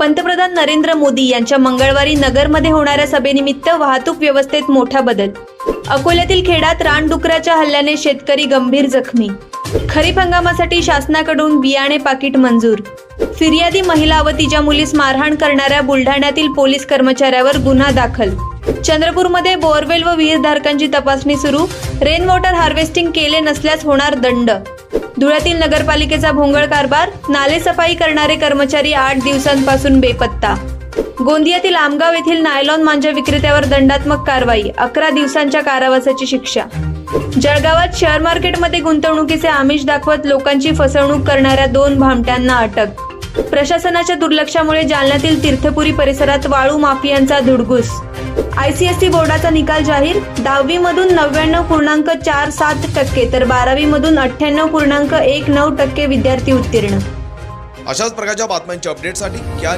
पंतप्रधान नरेंद्र मोदी यांच्या मंगळवारी नगरमध्ये होणाऱ्या सभेनिमित्त वाहतूक व्यवस्थेत मोठा बदल. अकोल्यातील खेडात रानडुकराच्या हल्ल्याने शेतकरी गंभीर जखमी. खरीप हंगामासाठी शासनाकडून बियाणे पाकिट मंजूर. फिर्यादी महिला व तिच्या मुलीस मारहाण करणाऱ्या बुलढाण्यातील पोलीस कर्मचाऱ्यावर गुन्हा दाखल. चंद्रपूरमध्ये बोअरवेल व विहीरधारकांची तपासणी सुरू. रेन वॉटर हार्वेस्टिंग केले नसल्यास होणार दंड. धुळ्यातील नगरपालिकेचा भोंगळ कारभार. नाले सफाई करणारे कर्मचारी 8 दिवसांपासून बेपत्ता. गोंदियातील आमगाव येथील नायलॉन मांजा विक्रेत्यावर दंडात्मक कारवाई. 11 दिवसांच्या कारावासाची शिक्षा. जळगावात शेअर मार्केटमध्ये गुंतवणुकीचे आमिष दाखवत लोकांची फसवणूक करणाऱ्या 2 भामट्यांना अटक. प्रशासनाच्या दुर्लक्षामुळे जालन्यातील तीर्थपुरी परिसरात वाळू माफियांचा धुडगूस. ICSE बोर्डाचा निकाल जाहीर. 10वी मधून 99.47% तर 12वी मधून 98.19% विद्यार्थी उत्तीर्ण. अशाच प्रकारच्या बातम्यांच्या अपडेटसाठी